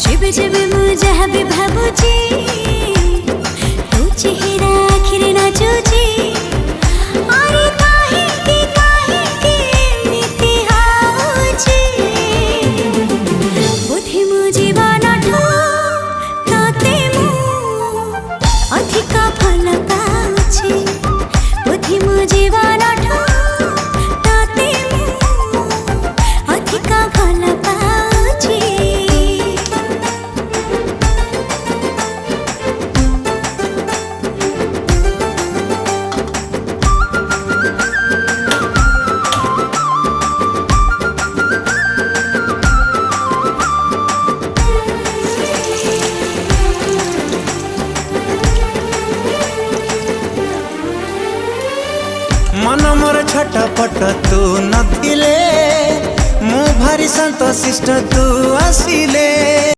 जेबे जेबे मु जहाँ भी भाबुची तू चेहरा आखिरे नाचुची अरे काहे के एमिति होची बोधे मु जीवनठू तते मु अधिका भल पाउची बोधे मु जीवनठू तते मु अधिका भल पाउची। मन मोर छटपट तू नथिले मु भारी संतोषिष्ट तू आसिले।